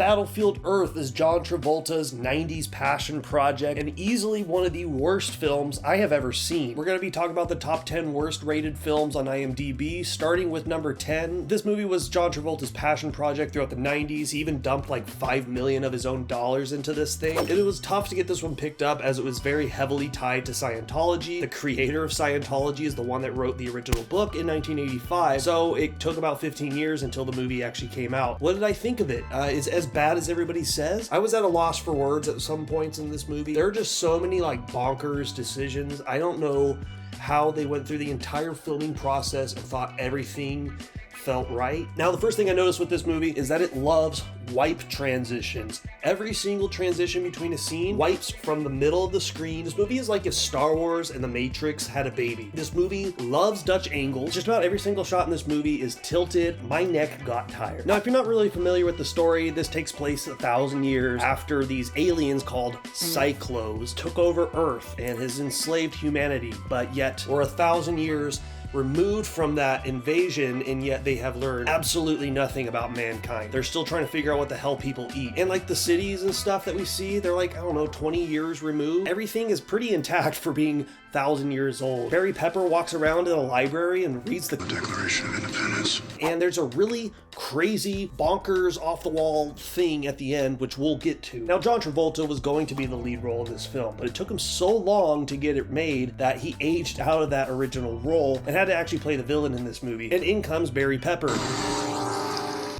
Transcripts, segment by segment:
Battlefield Earth is John Travolta's 90s passion project and easily one of the worst films I have ever seen. We're going to be talking about the top 10 worst rated films on IMDb, starting with number 10. This movie was John Travolta's passion project throughout the 90s. He even dumped like $5 million of his own dollars into this thing. It was tough to get this one picked up as it was very heavily tied to Scientology. The creator of Scientology is the one that wrote the original book in 1985, so it took about 15 years until the movie actually came out. What did I think of it? Is as bad as everybody says? I was at a loss for words at some points in this movie. There are just so many like bonkers decisions. I don't know how they went through the entire filming process and thought everything felt right. Now, the first thing I noticed with this movie is that it loves wipe transitions. Every single transition between a scene wipes from the middle of the screen. This movie is like if Star Wars and The Matrix had a baby. This movie loves Dutch angles. Just about every single shot in this movie is tilted. My neck got tired. Now, if you're not really familiar with the story, this takes place 1,000 years after these aliens called Psychlos took over Earth and has enslaved humanity, but yet we're 1,000 years removed from that invasion, and yet they have learned absolutely nothing about mankind. They're still trying to figure out what the hell people eat. And like the cities and stuff that we see, they're like, I don't know, 20 years removed. Everything is pretty intact for being 1,000 years old. Barry Pepper walks around in a library and reads the Declaration of Independence. And there's a really crazy, bonkers, off-the-wall thing at the end, which we'll get to. Now, John Travolta was going to be the lead role in this film, but it took him so long to get it made that he aged out of that original role and had to actually play the villain in this movie. And in comes Barry Pepper,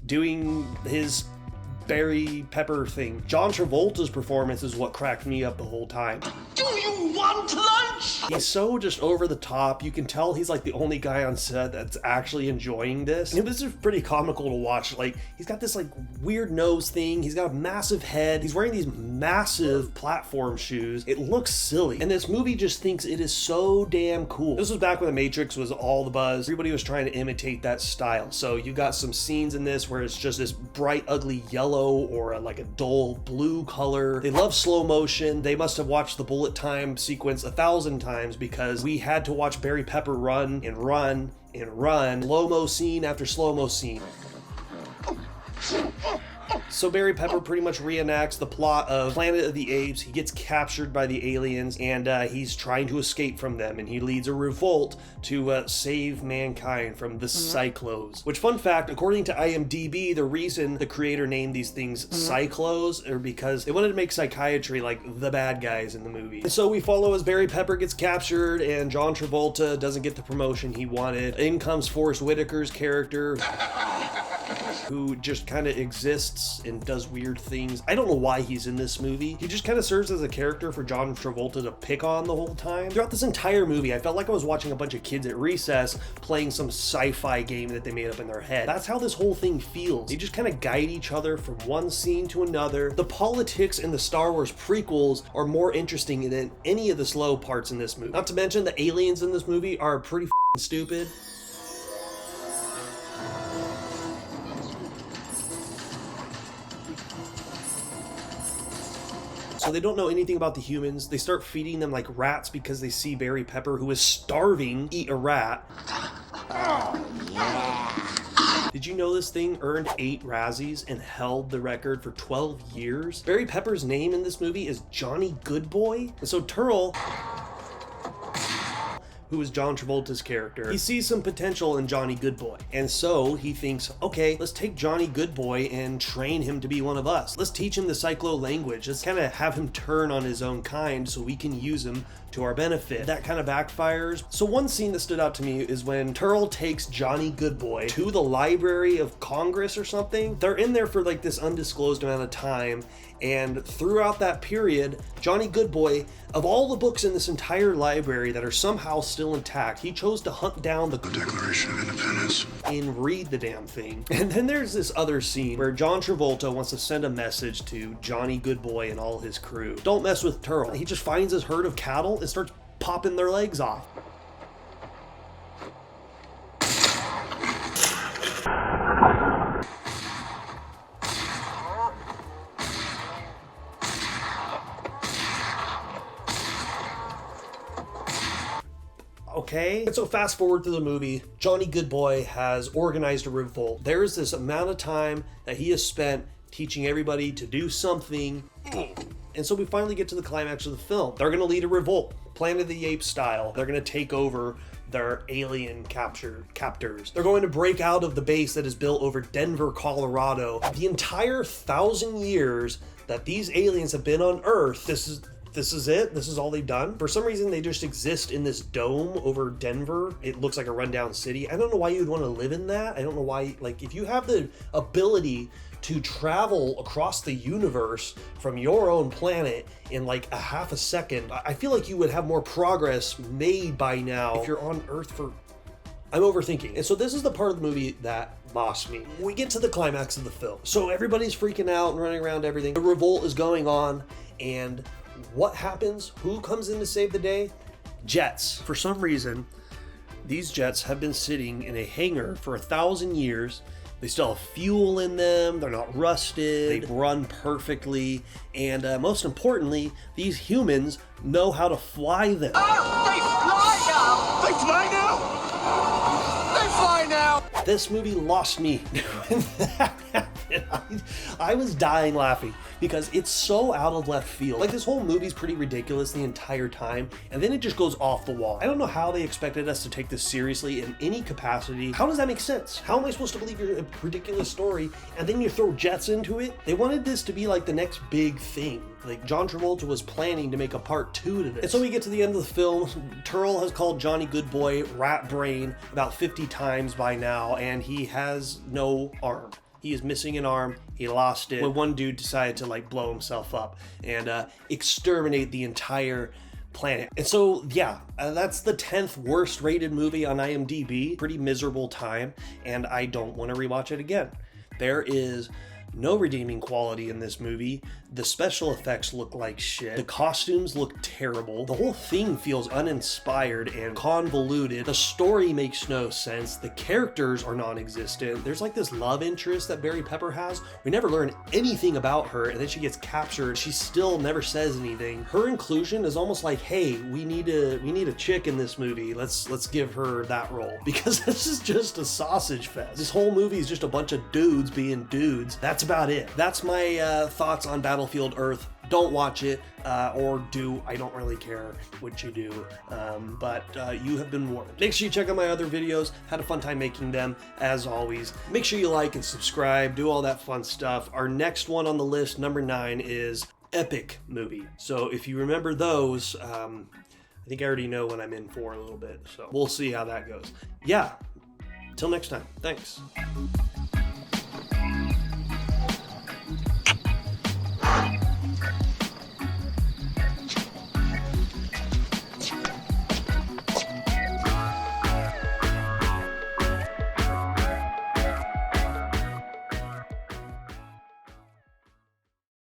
doing his Barry Pepper thing. John Travolta's performance is what cracked me up the whole time. Do you want lunch? He's so just over the top. You can tell he's like the only guy on set that's actually enjoying this. And this is pretty comical to watch. Like, he's got this like weird nose thing. He's got a massive head. He's wearing these massive platform shoes. It looks silly. And this movie just thinks it is so damn cool. This was back when The Matrix was all the buzz. Everybody was trying to imitate that style. So you got some scenes in this where it's just this bright, ugly yellow or like a dull blue color. They love slow motion. They must have watched the bullet time sequence 1,000 times because we had to watch Barry Pepper run and run and run. Slow-mo scene after slow-mo scene. So Barry Pepper pretty much reenacts the plot of Planet of the Apes. He gets captured by the aliens and he's trying to escape from them, and he leads a revolt to save mankind from the Psychlos. Which, fun fact, according to IMDb, the reason the creator named these things Psychlos are because they wanted to make psychiatry like the bad guys in the movie. And so we follow as Barry Pepper gets captured and John Travolta doesn't get the promotion he wanted. In comes Forest Whitaker's character, who just kind of exists and does weird things. I don't know why he's in this movie. He just kind of serves as a character for John Travolta to pick on the whole time. Throughout this entire movie, I felt like I was watching a bunch of kids at recess playing some sci-fi game that they made up in their head. That's how this whole thing feels. They just kind of guide each other from one scene to another. The politics in the Star Wars prequels are more interesting than any of the slow parts in this movie. Not to mention the aliens in this movie are pretty fucking stupid. So they don't know anything about the humans. They start feeding them like rats because they see Barry Pepper, who is starving, eat a rat. Oh, yeah. Did you know this thing earned 8 Razzies and held the record for 12 years? Barry Pepper's name in this movie is Johnny Goodboy. And so Turl, who is John Travolta's character, he sees some potential in Johnny Goodboy. And so he thinks, okay, let's take Johnny Goodboy and train him to be one of us. Let's teach him the Psychlo language. Let's kind of have him turn on his own kind so we can use him to our benefit. That kind of backfires. So one scene that stood out to me is when Turl takes Johnny Goodboy to the Library of Congress or something. They're in there for like this undisclosed amount of time, and throughout that period, Johnny Goodboy, of all the books in this entire library that are somehow still intact, he chose to hunt down the Declaration of Independence and read the damn thing. And then there's this other scene where John Travolta wants to send a message to Johnny Goodboy and all his crew. Don't mess with Turl. He just finds his herd of cattle and starts popping their legs off. Okay? And so fast forward to the movie, Johnny Goodboy has organized a revolt. There's this amount of time that he has spent teaching everybody to do something. And so we finally get to the climax of the film. They're gonna lead a revolt, Planet of the Apes style. They're gonna take over their alien captors. They're going to break out of the base that is built over Denver, Colorado. The entire 1,000 years that these aliens have been on Earth, this is it. This is all they've done. For some reason, they just exist in this dome over Denver. It looks like a rundown city. I don't know why you'd want to live in that. I don't know why, like, if you have the ability to travel across the universe from your own planet in like a half a second, I feel like you would have more progress made by now if you're on Earth for... I'm overthinking. And so this is the part of the movie that lost me. We get to the climax of the film. So everybody's freaking out and running around everything. The revolt is going on, and what happens? Who comes in to save the day? Jets. For some reason, these jets have been sitting in a hangar for 1,000 years. They still have fuel in them, they're not rusted, they run perfectly, and most importantly, these humans know how to fly them. Oh, they fly now! They fly now! They fly now! This movie lost me when that happened. I was dying laughing because it's so out of left field. Like, this whole movie's pretty ridiculous the entire time, and then it just goes off the wall. I don't know how they expected us to take this seriously in any capacity. How does that make sense? How am I supposed to believe a ridiculous story and then you throw jets into it? They wanted this to be like the next big thing. Like, John Travolta was planning to make a part 2 to this. And so we get to the end of the film. Turl has called Johnny Goodboy rat brain about 50 times by now, and he has no arm. He is missing an arm. He lost it when one dude decided to like blow himself up and exterminate the entire planet. And so, yeah, that's the 10th worst rated movie on IMDb. Pretty miserable time, and I don't want to rewatch it again. There is no redeeming quality in this movie. The special effects look like shit. The costumes look terrible. The whole thing feels uninspired and convoluted. The story makes no sense. The characters are non-existent. There's like this love interest that Barry Pepper has. We never learn anything about her, and then she gets captured. She still never says anything. Her inclusion is almost like, hey, we need a chick in this movie. Let's give her that role, because this is just a sausage fest. This whole movie is just a bunch of dudes being dudes. That's about it. That's my thoughts on Battlefield Earth. Don't watch it, or do. I don't really care what you do, but you have been warned. Make sure you check out my other videos. Had a fun time making them, as always. Make sure you like and subscribe, do all that fun stuff. Our next one on the list, number 9, is Epic Movie. So if you remember those, I think I already know what I'm in for a little bit, so we'll see how that goes. Yeah, till next time. Thanks.